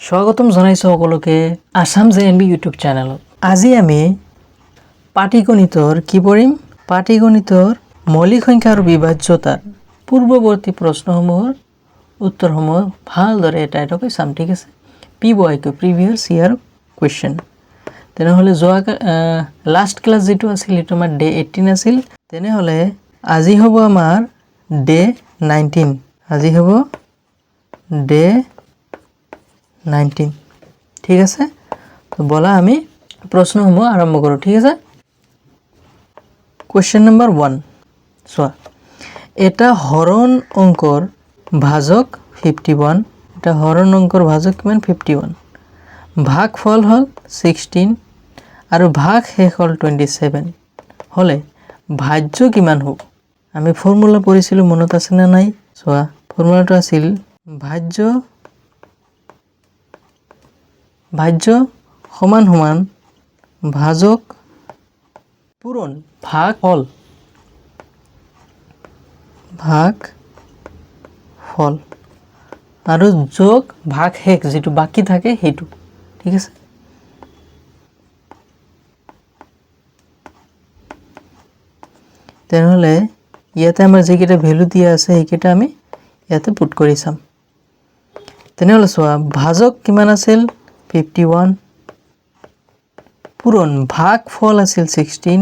স্বাগতম জনাইছো সকলোকে আসাম জেএনবি ইউটিউব চেনেলত। আজি আমি পাটিগণিতৰ কি পঢ়িম? পাটিগণিতৰ মৌলিক সংখ্যা আৰু বিভাজ্যতাৰ পূৰ্বৱৰ্তী প্ৰশ্নসমূহৰ উত্তৰসমূহ ভালদৰে এটাকৈ চাম, ঠিক আছে? PYQ previous year question. তেনেহ'লে লাষ্ট ক্লাছ যেটো আছিল সেইটো আমাৰ ডে 18 আছিল। তেনেহ'লে আজি হ'ব আমাৰ ডে 19। আজি হ'ব ডে 19, ঠিক আছে? তো বলা আমি প্ৰশ্নসমূহ আৰম্ভ কৰোঁ, ঠিক আছে? কুৱেশ্যন নম্বৰ 1 চোৱা, এটা হৰণ অংকৰ ভাজক 51, এটা হৰণ অংকৰ ভাজক কিমান? 51, ভাগফল হ'ল 16 আৰু ভাগ শেষ হ'ল 27 হ'লে ভাজ্য কিমান হ'ব? আমি ফৰ্মুলা পঢ়িছিলোঁ, মনত আছে নে নাই? চোৱা, ফৰ্মুলাটো আছিল ভাজ্য সমান সমান ভাজক পূৰণ ভাগ ফল আৰু যোগ ভাগ শেষ, যেটো বাকি থাকে সেইটো, ঠিক আছে? তেনেহ'লে ইয়াতে আমাৰ যিকেইটা ভ্যালু দিয়া আছে সেইকেইটা আমি ইয়াতে পুট কৰি চাম। তেনেহ'লে চোৱা, ভাজক কিমান আছিল? 51, পূৰণ ভাগ ফল আছিল 16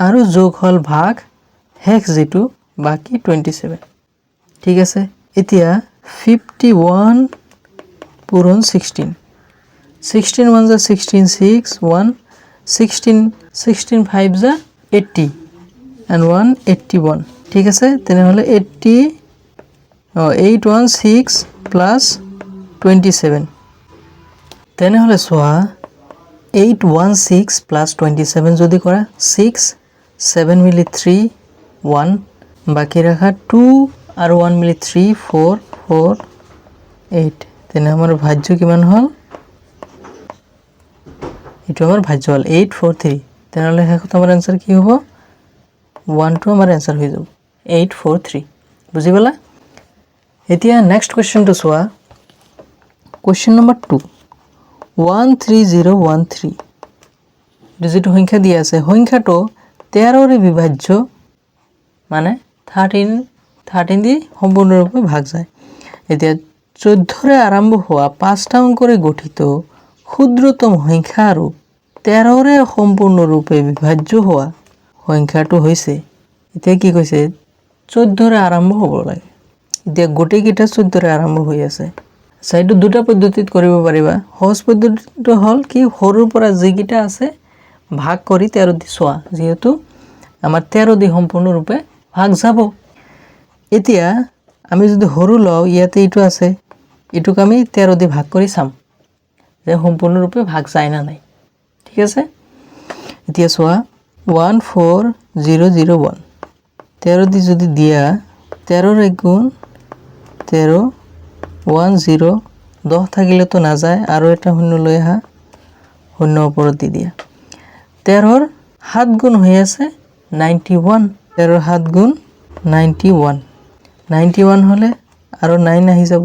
আৰু যোগ হ'ল ভাগ শেষ যেটো বাকি 27, ঠিক আছে? এতিয়া 51 পূৰণ 16, 16 1 যা 16 6 1 16 5 যা 80 and 1 81, ঠিক আছে? তেনেহ'লে 816 প্লাস 27। তেনেহ'লে চোৱা, 816 প্লাস 27 যদি কৰা 6 7 মিলি 3 1 বাকি ৰাখা 2 আৰু 1 মিলি 3 4 4 8, তেনে আমাৰ ভাজ্য কিমান হ'ল? এইটো আমাৰ ভাজ্য হ'ল 843। তেনেহ'লে শেষত আমাৰ এনসাৰ কি হ'ব? 1 টো আমাৰ এনসাৰ হৈ যাব 843। বুজি পালা? এতিয়া নেক্সট কুৱেশ্যনটো চোৱা, কুৱেশ্যন নম্বৰ 2 13013, যেটো সংখ্যা দিয়া আছে, সংখ্যাটো 13ৰে বিভাজ্য, মানে 13 দি সম্পূৰ্ণৰূপে ভাগ যায়। এতিয়া 14ৰে আৰম্ভ হোৱা 5টা অংকৰে গঠিত ক্ষুদ্ৰতম সংখ্যা আৰু 13ৰে সম্পূৰ্ণৰূপে বিভাজ্য হোৱা সংখ্যাটো হৈছে, এতিয়া কি কৈছে? 14ৰে আৰম্ভ হ'ব লাগে। এতিয়া গোটেইকেইটা 14ৰে আৰম্ভ হৈ আছে। চাইটো দুটা পদ্ধতিত কৰিব পাৰিবা। সহজ পদ্ধতিটো হ'ল কি, সৰুৰ পৰা যিকেইটা আছে ভাগ কৰি 13 দি চোৱা, যেহেতু আমাৰ 13 দি সম্পূৰ্ণৰূপে ভাগ যাব। এতিয়া আমি যদি সৰু লওঁ, ইয়াতে এইটো আছে, এইটোক আমি 13 দি ভাগ কৰি চাম যে সম্পূৰ্ণৰূপে ভাগ যায় না নাই, ঠিক আছে? এতিয়া চোৱা, 14001, 13 দি যদি দিয়া 13 ৰ 1 গুণ 13 10, 10 থাকিলেতো নাযায়, আৰু এটা শূন্য লৈ আহা, শূন্য ওপৰত দি দিয়া। 13ৰ 7 গুণ হৈ আছে 91, 13ৰ 7 গুণ 91 হ'লে আৰু 9 আহি যাব,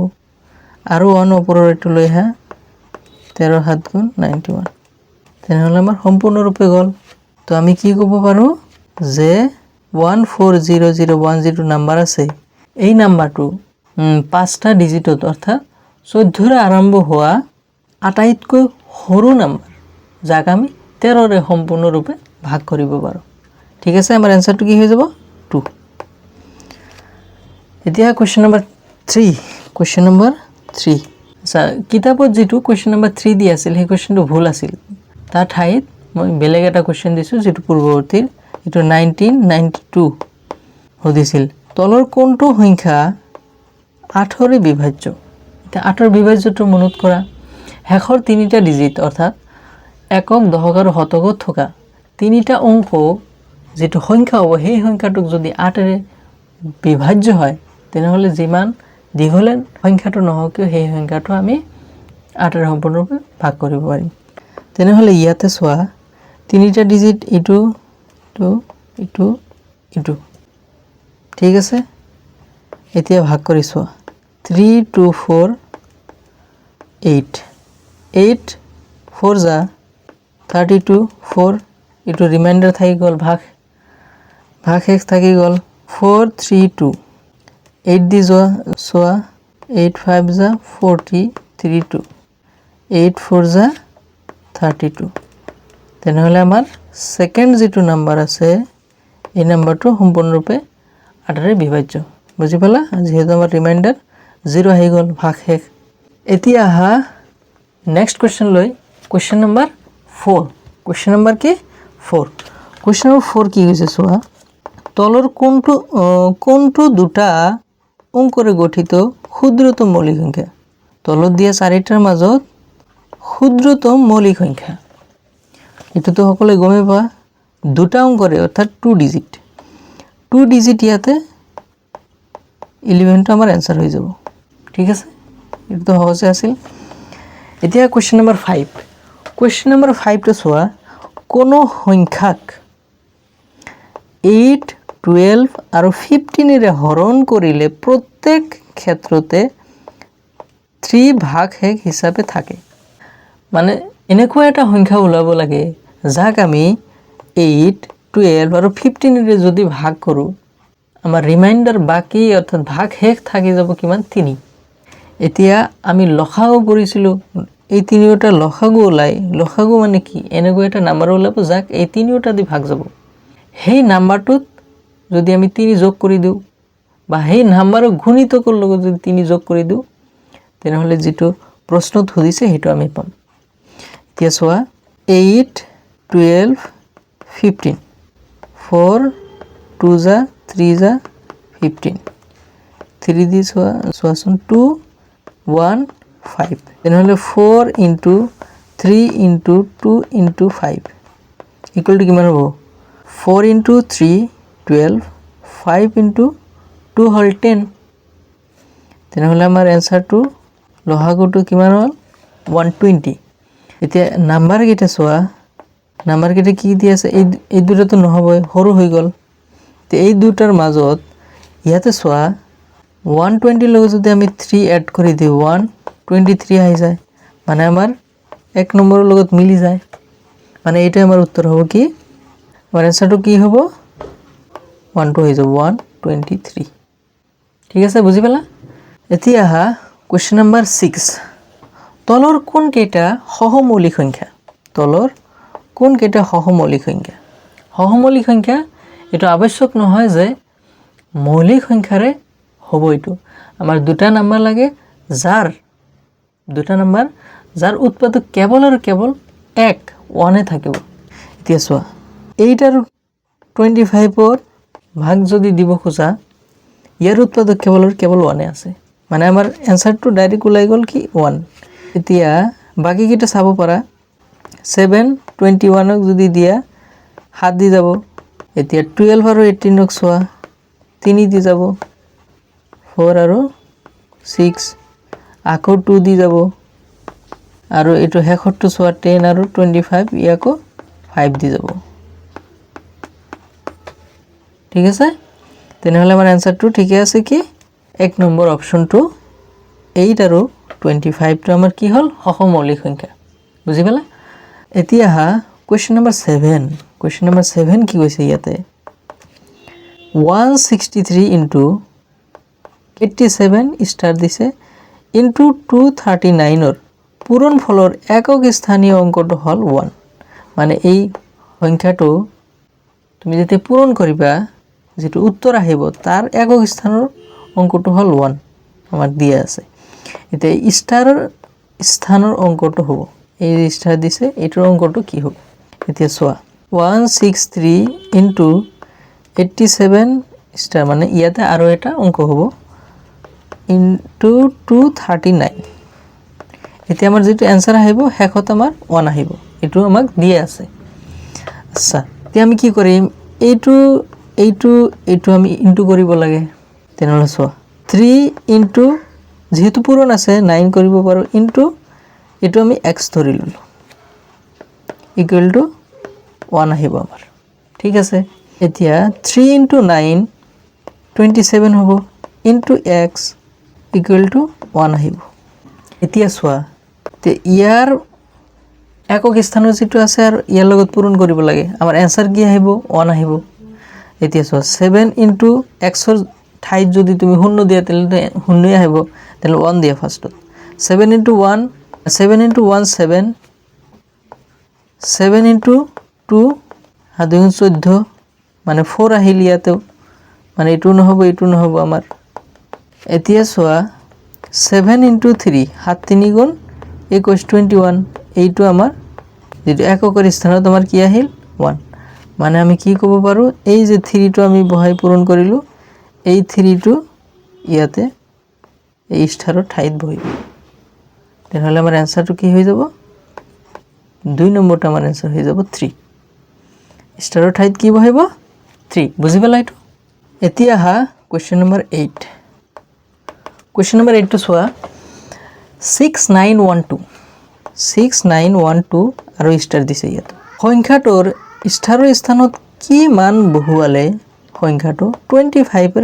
আৰু 1 ওপৰৰ এইটো লৈ আহা, 13ৰ 7 গুণ 91, তেনেহ'লে আমাৰ সম্পূৰ্ণৰূপে গ'ল। তো আমি কি ক'ব পাৰোঁ যে 14001 যেটো নাম্বাৰ আছে, এই নাম্বাৰটো 5টা ডিজিটত, অৰ্থাৎ 14ৰে আৰম্ভ হোৱা আটাইতকৈ সৰু নাম্বাৰ, যাক আমি 13ৰে সম্পূৰ্ণৰূপে ভাগ কৰিব পাৰোঁ, ঠিক আছে? আমাৰ এনসাৰটো কি হৈ যাব? 2। এতিয়া কুৱেশ্যন নম্বৰ 3, কুৱেশ্যন নম্বৰ 3, আচ্ছা, কিতাপত যেটো কুৱেশ্যন নম্বৰ 3 দি আছিল, সেই কুৱেশ্যনটো ভুল আছিল। তাৰ ঠাইত মই বেলেগ এটা কুৱেশ্যন দিছোঁ, যেটো পূৰ্বৱৰ্তীৰ, এইটো 1992 সুধিছিল, তলৰ কোনটো সংখ্যা 8ৰে বিভাজ্য? এতিয়া 8ৰ বিভাজ্যটো মনত কৰা, শেষৰ 3টা ডিজিট, অৰ্থাৎ একক, দশক আৰু শতকত থকা 3টা অংক যেটো সংখ্যা হ'ব, সেই সংখ্যাটোক যদি 8ৰে বিভাজ্য হয়, তেনেহ'লে যিমান দীঘলে সংখ্যাটো নহওক কিয় সেই সংখ্যাটো আমি 8ৰে সম্পূৰ্ণৰূপে ভাগ কৰিব পাৰিম। তেনেহ'লে ইয়াতে চোৱা, 3টা ডিজিট, এইটো, ঠিক আছে? এতিয়া ভাগ কৰি চোৱা, 3 2 4 8 8 4 যা 32 4 এটো রিমাইন্ডার থাকি গল ভাগ x থাকি গল 4 3 2 8 দি সোয়া 8 5 যা 43 2 8 4 যা 32 তেনেহলে আমার সেকেন্ড যেটো নাম্বার আছে এই নাম্বারটো সম্পূর্ণরূপে 8 ৰে বিভাজ্য বুজি পালা যেহেতু আমার রিমাইন্ডার 0 হৈ গল ভাগ x এতিয়া আহা নেক্সট কোশ্চেন লৈ কোশ্চেন নাম্বার 4 কোশ্চেন নাম্বার কি 4 কোশ্চেন নাম্বার 4 কি হৈছে সোয়া তলৰ কোনটো দুটা অঙ্কৰে গঠিত ক্ষুদ্ৰতম মৌলিক সংখ্যা তলত দিয়া চাৰিটাৰ মাজত ক্ষুদ্ৰতম মৌলিক সংখ্যা এটো তো সকলে গমে পা দুটা অঙ্কৰে অৰ্থাৎ 2 ডিজিট ইয়াতে 11 টো আমাৰ आंसर হৈ যাব ঠিক আছে এটো তো সহজে আছিল এতিয়া কোশ্চেন নাম্বার 5 কোশ্চেন নাম্বার 5 টো সোয়া কোন সংখ্যাক 8 12 আৰু 15 ৰে হৰণ কৰিলে প্ৰত্যেক ক্ষেত্ৰতে 3 ভাগ এক হিচাপে থাকে মানে এনেকুৱা এটা সংখ্যা ওলাব লাগে যাক আমি 8 12 আৰু 15 ৰে যদি ভাগ কৰো আমাৰ ৰিমাইন্ডাৰ বাকি অৰ্থাৎ ভাগ এক থাকি যাব কিমান 3 এতিয়া আমি লসাগু কৰিছিল এই তিনিওটা লসাগু ওলাই লসাগু মানে কি এনেকুৱা এটা নাম্বাৰ ওলাব যাক এই তিনিওটা দি ভাগ যাব সেই নাম্বাৰটোত যদি আমি 3 যোগ কৰি দিও বা সেই নাম্বাৰৰ গুণিতকৰ লগত যদি 3 যোগ কৰি দিও তেনেহলে যেটো প্ৰশ্নত সুধিছে হেটো আমি পাম এতিয়া সোৱা 8 12 15 4 2 যা 3 যা 15 3 দি সোৱাচোন 2 1 5 তেনেহলে 4 into 3 into 2 into 5 equal to কিমান হ'ব 4 into 3 12 5 into 2 হল 10 তেনেহলে আমাৰ आंसरটো লহাগুটো কিমান হল 120 এতিয়া নাম্বাৰ কেইটা সোয়া নাম্বাৰ কেইটা কি দি আছে এই দুটো তো নহবই হৰু হৈ গল তে এই দুটাৰ মাজত ইয়াতে সোয়া 120 লগত যদি আমি 3 এড কৰি দিও 123 হৈ যায় মানে আমাৰ এক নম্বৰৰ লগত মিলি যায় মানে এটা আমাৰ উত্তৰ হ'ব কি আমাৰ आंसरটো কি হ'ব 12 হৈ যাব 123 ঠিক আছে বুজি পালা এতিয়া আহা কোশ্চেন নাম্বার 6 তলৰ কোন কেইটা সহমৌলিক সংখ্যা তলৰ কোন কেইটা সহমৌলিক সংখ্যা এটা আৱশ্যক নহয় যে মৌলিক সংখ্যাৰে হ'ব এটো আমাৰ দুটা নাম্বাৰ লাগে যাৰ দুটা নাম্বাৰ যাৰ উৎপাদক কেৱল আৰু কেৱল 1 এ থাকিব এতিয়া সোৱা 8 আৰু 25 ৰ ভাগ যদি দিব খোজা ইয়াৰ উৎপাদক কেৱল আৰু কেৱল 1 এ আছে মানে আমাৰ आंसरটো ডাইৰেক্ট ওলাই গল কি 1 এতিয়া বাকি কিটা চাব পাৰা 7 21 ক যদি দিয়া 7 দি যাব এতিয়া 12 আৰু 18 ক সোৱা 3 দি যাব 4 আৰু 6 আকৌ 2 দি যাব আৰু এটো হেখৰটো সোৱা 10 আৰু 25 ইয়াকো 5 দি যাব ঠিক আছে তেনেহলে আমাৰ आंसरটো ঠিকে আছে কি এক নম্বৰ অপচনটো 8 আৰু 25 টো আমাৰ কি হল সহমৌলিক সংখ্যা বুজি পালা এতিয়া হা কোশ্চেন নাম্বার 7 কি কৈছে ইয়াতে 163 into 87 স্টার দিছে into 239 ৰ পূৰণ ফলৰ একক স্থানীয় অংকটো হল 1 মানে এই সংখ্যাটো তুমি যেতিয়া পূৰণ কৰিবা যেটো উত্তৰ আহিব তাৰ একক স্থানৰ অংকটো হল 1 আমাৰ দিয়া আছে এতিয়া স্টাৰৰ স্থানৰ অংকটো হ'ব এই স্টাৰ দিছে এটোৰ অংকটো কি হ'ব এতিয়া সোৱা 163 into 87 স্টাৰ মানে ইয়াতে আৰু এটা অংক হ'ব into 239 এতিয়া আমাৰ যেটো आंसर আহিব হেকত আমাৰ 1 আহিব এটো আমাক দিয়া আছে আচ্ছা এতিয়া আমি কি কৰিম এইটো আমি ইনটু কৰিব লাগে তেনেহলে সোৱা 3 into যেহেতু পূৰণ আছে 9 কৰিব পাৰো ইনটু এটো আমি x ধৰি ললো ইকুৱেল টু 1 আহিব আমাৰ ঠিক আছে এতিয়া 3 into 9 27 হ'ব into x ইকুৱেল টু 1 আহিব এতিয়া সোৱা তে ইয়াৰ একক স্থানৰ যিটো আছে আৰু ইয়াৰ লগত পূৰণ কৰিব লাগে আমাৰ এনসাৰ কি আহিব 1 আহিব এতিয়া চোৱা 7 ইনটু x ৰ ঠাইত যদি তুমি শূন্য দিয়া তেলে শূন্যই আহিব তেলে 1 দিয়া ফাৰ্ষ্টত 7 ইনটু 1 7 ইনটু 1 7 7 ইনটু 2 আর 2 14 মানে 4 আহিল ইয়াতেও মানে এটু নহব আমার এতিয়া চোৱা 7 ইনটু 3 7 3 গুণ 21 এইটো আমাৰ যেটো এককৰ স্থানত আমাৰ কি আহিল 1 মানে আমি কি ক'ব পাৰো এই যে 3 টো আমি বহাই পূৰণ কৰিলো এই 3 টো ইয়াতে এই স্থাৰৰ ঠাইত বহিব তেনহলে আমাৰ আনসাৰটো কি হৈ যাব 2 নম্বৰটো আমাৰ আনসাৰ হৈ যাব 3 স্টাৰৰ ঠাইত কি বহিব 3 বুজি পালা এটো এতিয়া হা কোৱেশ্চন নম্বৰ 8 কোৱেশ্চন নম্বৰ 8 টো চোৱা 6912 আৰু স্টাৰ দিছে ইয়াত সংখ্যাটোৰ স্টাৰৰ স্থানত কি মান বহুৱালে সংখ্যাটো 25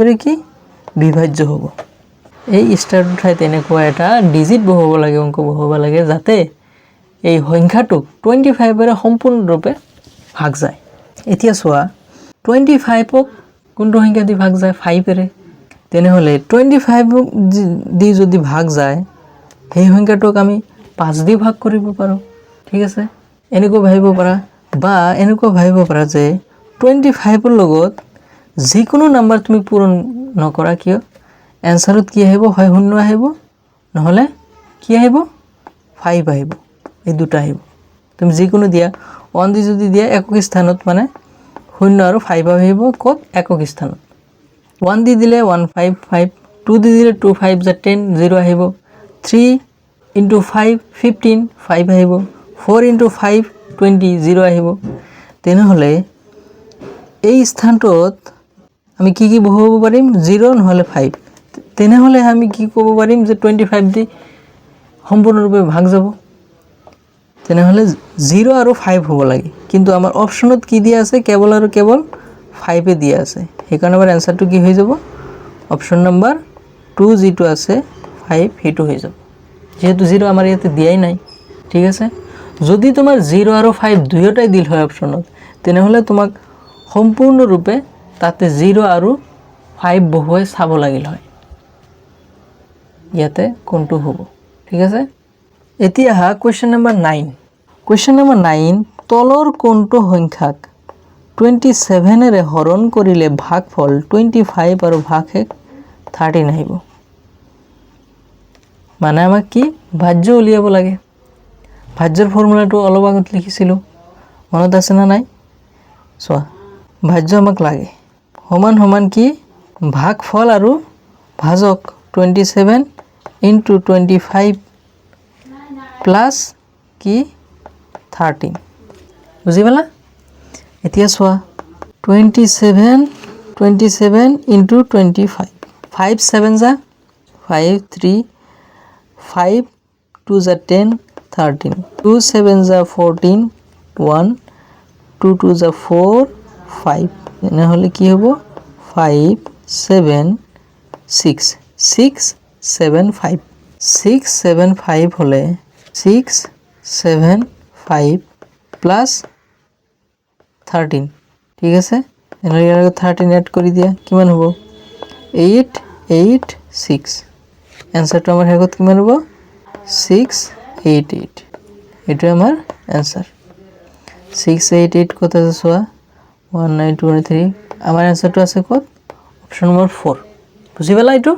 ৰে কি বিভাজ্য হ'ব এই স্টাৰ ঠাইত এনেকুৱা এটা ডিজিট বহুৱাব লাগে অংক বহুৱাব লাগে যাতে এই সংখ্যাটোক 25 ৰে সম্পূৰ্ণৰূপে ভাগ যায় এতিয়া চোৱা 25 ক কোনটো সংখ্যা দি ভাগ যায় 5 ৰে তেনেহলে 25 দি যদি ভাগ যায় এই সংখ্যাটোক আমি 5 দি ভাগ কৰিব পাৰো ঠিক আছে এনেকৈ ভাবিব পাৰা বা এনেকৈ ভাবিব পাৰা যে 25 ৰ লগত যিকোনো নাম্বাৰ তুমি পূৰণ নকৰা কিয় এনসারত কি আহিব হয় শূন্য আহিব নহলে কি আহিব 5 আহিব এই দুটা আহিব তুমি যিকোনো দিয়া 1 দি যদি দিয়া একক স্থানত মানে শূন্য আৰু 5 আহিব কত একক স্থানত 1 দি দিলে 155 2 দি দিলে 25 যা 10 0 আহিব 3 into 5 15 5 আহিব 4 into 5 20 0 আহিব তেনেহলে এই স্থানটোত আমি কি বহুৱাব পাৰিম 0 নহলে 5 তেনেহলে আমি কি ক'ব পাৰিম যে 25 দি সম্পূৰ্ণৰূপে ভাগ যাব তেনেহলে 0 আৰু 5 হ'ব লাগে কিন্তু আমাৰ অপচনত কি দিয়া আছে কেৱল আৰু কেৱল 5 এ দিয়া আছে হেকাৰণে আমাৰ আনসাৰটো কি হৈ যাব অপচন নম্বৰ 2 যেটো আছে 5 হেতু হৈ যাব যেহেতু 0 আমাৰ ইয়াতে দিয়াই নাই ঠিক আছে যদি তোমাৰ 0 আৰু 5 দুয়োটাই দিল হয় অপচনত তেনেহলে তোমাক সম্পূৰ্ণৰূপে তাতে 0 আৰু 5 বহুৱাই চাব লাগিল হয় ইয়াতে কোনটো হ'ব ঠিক আছে এতিয়া হা কোৱেশ্চন নম্বৰ 9 কোৱেশ্চন নম্বৰ 9 তলৰ কোনটো সংখ্যাক 27 ৰে হৰণ কৰিলে ভাগফল 25 আৰু ভাগশেষ 13 আহিব মানে আমাক কি ভাজ্য উলিয়াব লাগে ভাজ্যৰ ফৰ্মুলাটো অলপ আগত লিখিছিলো মনত আছে না নাই চোৱা ভাজ্য আমাক লাগে সমান সমান কি ভাগফল আৰু ভাজক 27 into 25 plus কি 13 বুজি পালা এতিয়া চোৱা 27 into 25 5 7 যা 5 3 5 2 যা 10 13 2 7 যা 14 1 2 2 যা 4 5 এনেহলে কি হ'ব 5 7 6 6 7 5 6 7 5 হলে 6 7 5 plus 13 ঠিক আছে এনেহলে ইয়াৰ 13 এড কৰি দিয়া কিমান হ'ব 8 8 6 আনসাৰটো আমাৰ হেগত কিমান হ'ব 688 এটো আমাৰ আনসাৰ 688 কত আছে চোৱা 1923 আমাৰ আনসাৰটো আছে কত অপশন নম্বৰ 4 বুজি পালা এটো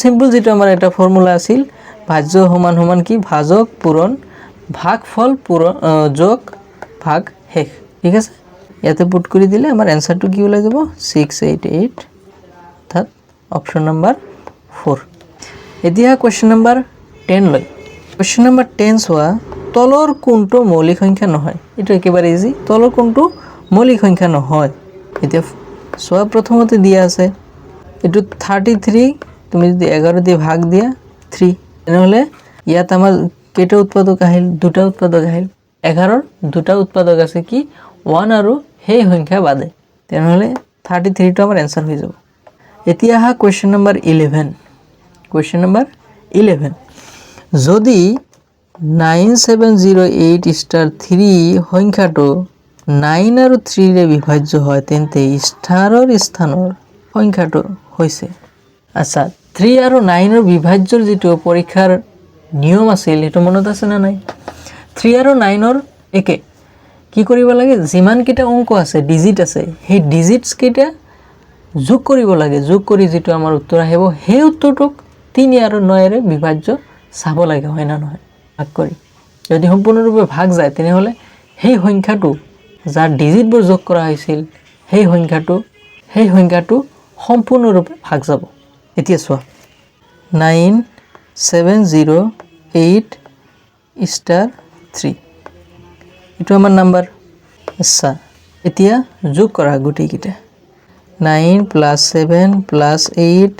সিম্পল যেটো আমাৰ এটা ফৰ্মুলা আছিল ভাজ্য সমান সমান কি ভাজক পূৰণ ভাগফল পূৰণ যোগ ভাগ শেষ ঠিক আছে ইয়াতে পুট কৰি দিলে আমাৰ আনসাৰটো কি ওলাই যাব 688 অৰ্থাৎ অপশন নম্বৰ 4 এতিয়া কোৱেশ্চন নম্বৰ 10 লৈ কোৱেশ্চন নম্বৰ 10 চোৱা তলৰ কোনটো মৌলিক সংখ্যা নহয় এটো একেবাৰে ইজি তলৰ কোনটো মৌলিক সংখ্যা নহয় এতিয়া চোৱা প্ৰথমতে দিয়া আছে এটো 33 তুমি যদি 11 দিয়ে ভাগ দিয়া 3 তেনেহলে ইয়াত আমাৰ কেটা উৎপাদক আহিল দুটা উৎপাদক আহিল 11 ৰ দুটা উৎপাদক আছে কি 1 আৰু সেই সংখ্যা বাদে তেনেহলে 33 টো আমাৰ आंसर হৈ যাব এতিয়া হা কোৱেশ্চন নম্বৰ 11 কোৱেশ্চন নম্বৰ 11 যদি 9708 ষ্টাৰ 3 সংখ্যাটো 9 আৰু 3 ৰে বিভাজ্য হয় তেন্তে ষ্টাৰৰ স্থানৰ সংখ্যাটো হৈছে আচ্ছা 3 আৰু 9 ৰ বিভাজ্যৰ যেটো পৰীক্ষাৰ নিয়ম আছিল এটো মনত আছে না নাই 3 আৰু 9 ৰ একে কি কৰিব লাগে যিমান কিটা অংক আছে ডিজিট আছে সেই ডিজিটস কিটা যোগ কৰিব লাগে যোগ কৰি যেটো আমাৰ উত্তৰ আহিব সেই উত্তৰটোক 3 আৰু 9 ৰে বিভাজ্য চাব লাগে হয় না নহয় ভাগ কৰি যদি সম্পূৰ্ণৰূপে ভাগ যায় তেনেহলে সেই সংখ্যাটো যাৰ ডিজিটবোৰ যোগ কৰা হৈছিল সেই সংখ্যাটো সম্পূৰ্ণৰূপে ভাগ যাব এতিয়া চোৱা 9708 ষ্টাৰ 3 এটো আমাৰ নাম্বাৰ আচ্ছা এতিয়া যোগ কৰা গুটি কিটা 9 plus 7 plus 8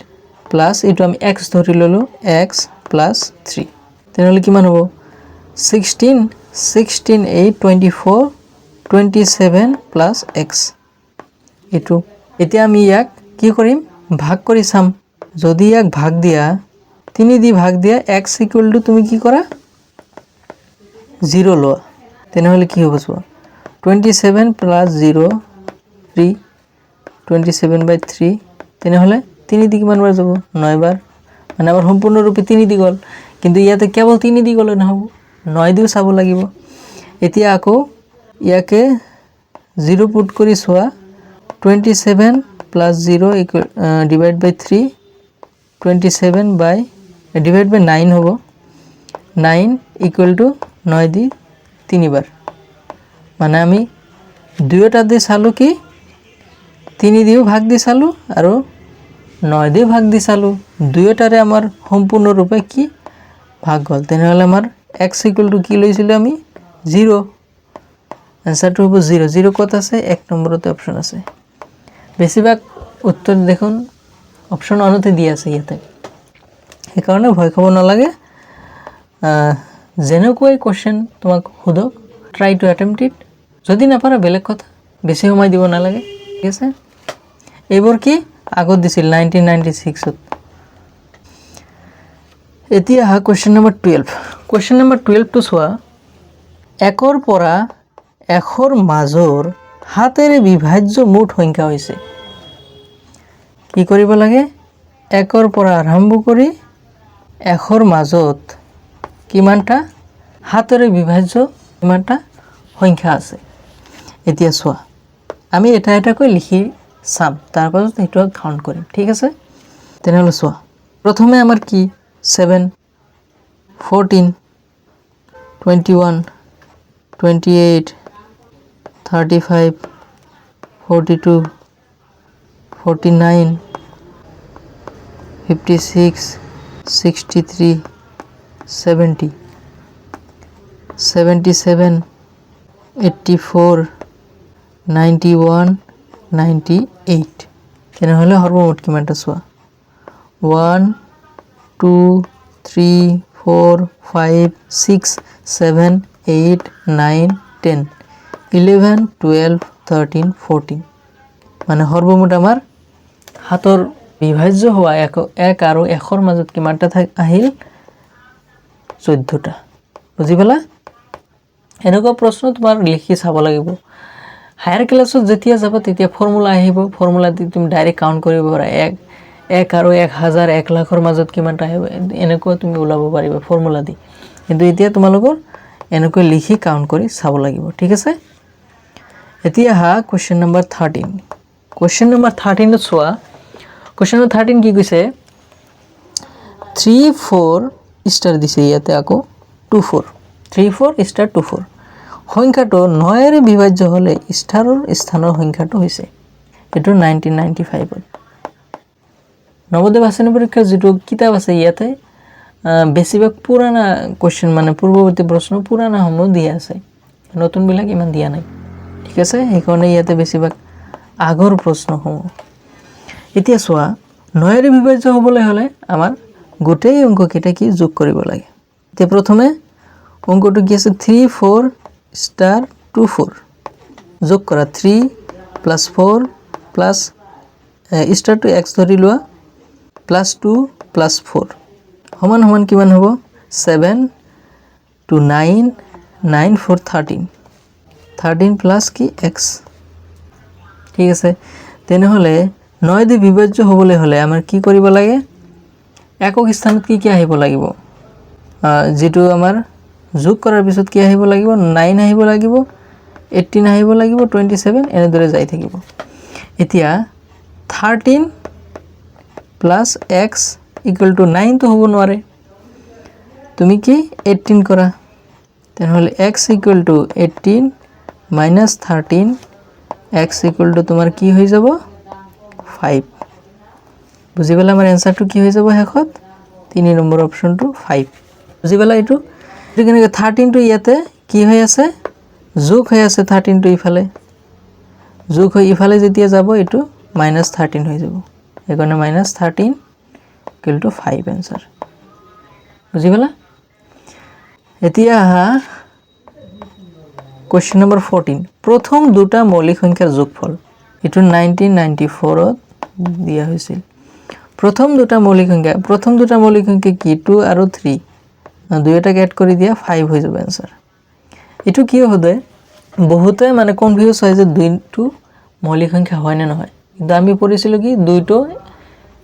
plus এটো আমি x ধৰি ললো x plus 3 তেনেহলে কিমান হ'ব 16 8 24 27 plus x এটো এতিয়া আমি ইয়াক কি কৰিম ভাগ কৰি চাম যদি ইয়াক ভাগ দিয়া 3 দি ভাগ দিয়া x = তুমি কি কৰা 0 লোৱা তেনেহলে কি হ'ব চোৱা 27 plus 0 3 27/3 তেনেহলে 3 দি কিমান বাৰ যাব 9 বাৰ মানে আমাৰ সম্পূৰ্ণৰূপে 3 দি গল কিন্তু ইয়াতে কেৱল 3 দি গলে নহব 9 দিও চাব লাগিব এতিয়া আকৌ ইয়াকে 0 পুট কৰি চোৱা 27 plus 0 divide by 3 27 by divide by 9 হ'ব 9 = 9 দি 3 বাৰ মানে আমি দুয়োটা দি চালো কি 3 দিও ভাগ দি চালো আৰু 9 দিও ভাগ দি চালো দুয়োটাৰে আমাৰ সম্পূৰ্ণৰূপে কি ভাগ গল তেনেহলে আমাৰ x = কি লৈছিলো আমি 0 আনসাৰটো হ'ব 0 0 কত আছে 1 নম্বৰতে অপচন আছে বেছিভাগ উত্তৰ দেখুন অপচন অনতে দি আছে ইয়াতে এই কাৰণে ভয় খাব নালাগে যেনেকৈ কোশ্চেন তোমাক হুদক ট্রাই টু অ্যাটেম্পট ইট যদি না পারা বেলেগ কথা বেছি সময় দিব নালাগে ঠিক আছে এইবোৰ কি আগত দিছিল 1996 ত এতিয়া কোশ্চেন নম্বৰ 12 কোশ্চেন নম্বৰ 12 টো চোৱা একৰ পৰা এখৰ মাজৰ হাতেৰে বিভাজ্য মুঠ সংখ্যা হৈছে কি কৰিব লাগে একৰ পৰা আৰম্ভ কৰি এখৰ মাজত কিমানটা হাতেৰে বিভাজ্য কিমানটা সংখ্যা আছে এতিয়া চোৱা আমি এটা এটা কৈ লিখি সাম তাৰ পাছত এটো কাউন্ট কৰিম ঠিক আছে তেনেহলে চোৱা প্ৰথমে আমাৰ কি 7 14 21 28 35 42 49 56 63 70 77 84 91 98 তেনেহলে সৰ্বমুঠ কিমানটা চোৱা 1 2 3 4 5 6 7 8 9 10 11 12 13 14 মানে সৰ্বমুঠ আমাৰ হাতৰ বিভাজ্য হোৱা এক আৰু এখৰ মাজত কিমানটা আহিল 14টা বুজি পালা এনেকুৱা প্ৰশ্ন তোমাৰ লিখি চাব লাগিব হায়াৰ ক্লাছত যেতিয়া যাব তেতিয়া ফৰ্মুলা আহিব ফৰ্মুলা দি তুমি ডাইৰেক্ট কাউন্ট কৰিব পাৰা এক আৰু 1000 1 লাখৰ মাজত কিমানটা আহিব এনেকুৱা তুমি ওলাব পাৰিবা ফৰ্মুলা দি কিন্তু এতিয়া তোমালোকৰ এনেকৈ লিখি কাউন্ট কৰি চাব লাগিব ঠিক আছে এতিয়া হা কোশ্চেন নম্বৰ 13 কোশ্চেন নম্বৰ 13 চোৱা কোশ্চেন নম্বৰ 13 কি কৈছে 3 4 স্টার দিছে ইয়াতে আকৌ 24 3 4 স্টার 24 সংখ্যাটো 9 ৰে বিভাজ্য হলে স্টাৰৰ স্থানৰ সংখ্যাটো হৈছে এটো 1995 ত নৱোদয় বাছনি পৰীক্ষাৰ যেটো কিতাপ আছে ইয়াতে বেছিভাগ পুৰানা কোশ্চেন মানে পূৰ্ববৰ্তী প্ৰশ্ন পুৰানা সমূহ দিয়া আছে নতুন বিলাক ইমান দিয়া নাই ঠিক আছে এই কাৰণে ইয়াতে বেছিভাগ আগৰ প্ৰশ্নসমূহ এতিয়া চোৱা 9 ৰে বিভাজ্য হ'বলৈ হলে আমাৰ গোটেই অংক কেইটা কি যোগ কৰিব লাগে তে প্ৰথমে অংকটো কি আছে 3 4 স্টাৰ 24 যোগ কৰা 3 plus 4 plus star two x ধৰি লোৱা plus 2 plus 4 সমান সমান কিমান হ'ব 7 to 9 9 4 13 13 প্লাস কি x ঠিক আছে তেনেহলে 9 দি বিভাজ্য হবলৈ হলে আমাৰ কি কৰিব লাগে একক স্থানত কি আহিব লাগিব যেটো আমাৰ যোগ কৰাৰ পিছত কি আহিব লাগিব 9 আহিব লাগিব 18 আহিব লাগিব 27 এনেদৰে যাই থাকিব এতিয়া 13 plus x equal to 9 তো হ'ব নোৱাৰে তুমি কি 18 কৰা তেনেহলে x equal to 18 minus 13 x equal to তোমাৰ কি হৈ যাব 5 বুজি পালা আমাৰ এনসাৰটো কি হৈ যাব হেখত 3 নম্বৰ অপচনটো 5 বুজি পালা এটো কিনে 13 টো ইয়াতে কি হৈ আছে যোগ হৈ আছে 13 টো ইফালে যোগ হৈ ইফালে যেতিয়া যাব এটো -13 হৈ যাব এখানে -13 equal to 5 आंसर বুজি পালা এতিয়া কোশ্চেন নম্বৰ 14 প্ৰথম দুটা মৌলিক সংখ্যাৰ যোগফল এটো 1994 ত দিয়া হৈছিল প্ৰথম দুটা মৌলিক সংখ্যা কি 2 আৰু 3 দুইটাকে এড কৰি দিয়া 5 হৈ যাব आंसर এটো কি হবে বহুতে মানে কনফিউজ হয় যে দুইটো মৌলিক সংখ্যা হয় না নহয় কিন্তু আমি পঢ়িছিলো কি দুইটো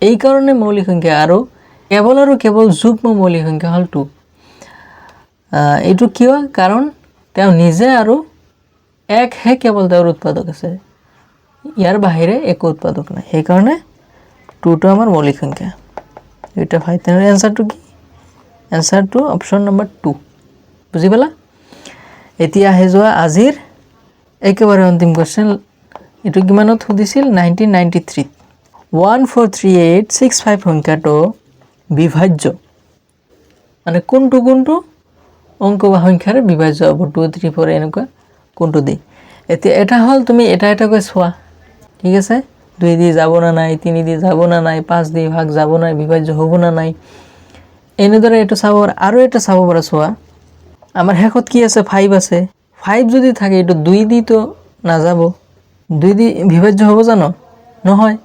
এই কারণে মৌলিক সংখ্যা আৰু কেৱল যুগ্ম মৌলিক সংখ্যা হল 2 এটো কিয় কাৰণ তেওঁ নিজে আৰু এক হে কেৱল তেওঁৰ উৎপাদক আছে ইয়াৰ বাহিৰে এক উৎপাদক নাই সেই কাৰণে 2 টো আমাৰ মৌলিক সংখ্যা এটা ভাই তেনে आंसरটো কি आंसरটো অপচন নম্বৰ 2 বুজি পালা এতিয়া হে যোৱা আজিৰ একেবাৰে অন্তিম কোশ্চেন এটো কিমানত সুধিছিল 1993 14386 সংখ্যাটো বিভাজ্য মানে কোনটো অঙ্ক বা সংখ্যাৰ বিভাজ্য হ'ব 2 3 4 এনেকুৱা কোনটো দি এতিয়া এটা হল তুমি এটা কৈ সোৱা ঠিক আছে 2 দি যাব না নাই 3 দি যাব না নাই 5 দি ভাগ যাব না বিভাজ্য হ'ব না নাই এনেদৰে এটো চাব আৰু এটা চাব পৰা সোৱা আমাৰ হেকত কি আছে 5 আছে 5 যদি থাকে এটো 2 দি তো না যাব 2 দি বিভাজ্য হ'ব জানো নহয়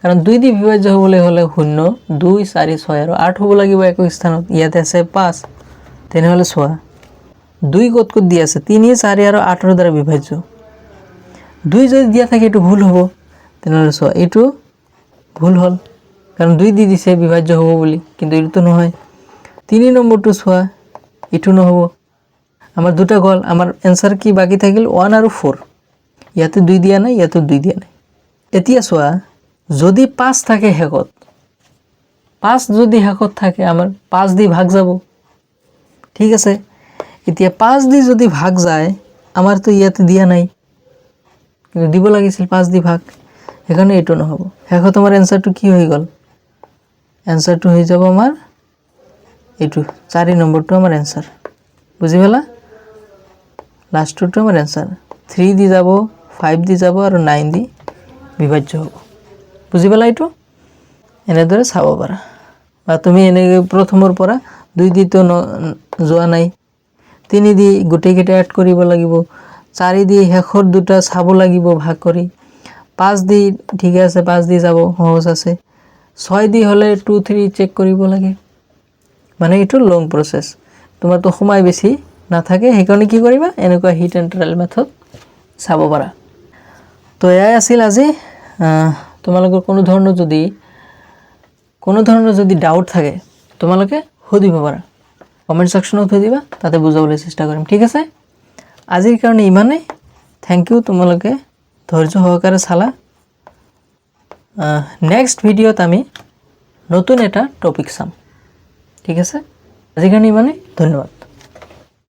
কাৰণ 2 দি বিভাজ্য হ'বলৈ হলে 0 2 4 6 আৰু 8 হ'ব লাগিব একক স্থানত ইয়াতে আছে 5 তেনেহলে সোৱা 2 কত দি আছে 3 4 আৰু 8 ৰ দ্বাৰা বিভাজ্য 2 যদি দিয়া থাকে এটো ভুল হ'ব তেনেহলে সোৱা এটো ভুল হল কাৰণ 2 দি দিছে বিভাজ্য হ'ব বুলি কিন্তু এটো নহয় 3 নম্বৰটো সোৱা এটো নহব আমাৰ দুটা গল আমাৰ आंसर কি বাকি থাকিল 1 আৰু 4 ইয়াতে 2 দিয়া নাই ইয়াতে 2 দিয়া নাই এতিয়া সোৱা যদি 5 থাকে হেকত 5 যদি হেকত থাকে আমাৰ 5 দি ভাগ যাব ঠিক আছে এতিয়া 5 দি যদি ভাগ যায় আমাৰ তো ইয়াতে দিয়া নাই কিন্তু দিব লাগিছিল 5 দি ভাগ এখানে এটো নহব হেকত আমাৰ आंसरটো কি হৈ গল आंसरটো হৈ যাব আমাৰ এটো 4 নম্বৰটো আমাৰ आंसर বুজি পালা লাষ্টটো আমাৰ आंसर 3 দি যাব 5 দি যাব আৰু 9 দি বিভাজ্য হ'ব বুজি পালা এটো এনেদৰে চাব পাৰা বা তুমি এনে প্ৰথমৰ পৰা 2 দি তো যোৱা নাই 3 দি গুটেই কেটা এড কৰিব লাগিব 4 দি হেখৰ দুটা চাব লাগিব ভাগ কৰি 5 দি ঠিক আছে 5 দি যাব সহজ আছে 6 দি হলে 2 3 চেক কৰিব লাগে মানে এটো লং প্ৰসেস তোমাৰ তো সময় বেছি না থাকে হেকৰণে কি কৰিবা এনেকুৱা হিট এন্ড ট্ৰায়াল মেথড চাব পাৰা তো এয়াই আছিল আজি তোমালোকৰ কোনো ধৰণৰ যদি ডাউট থাকে তোমালোকে সুধিব পাৰা কমেন্ট সেকশনত সুধিবা তাতে বুজাবলৈ চেষ্টা কৰিম ঠিক আছে আজিৰ কাৰণে ইমানে থ্যাংক ইউ তোমালোকে ধৈৰ্য সহকাৰে চালা নেক্সট ভিডিওত আমি নতুন এটা টপিক চাম ঠিক আছে আজিৰ কাৰণে ইমানে ধন্যবাদ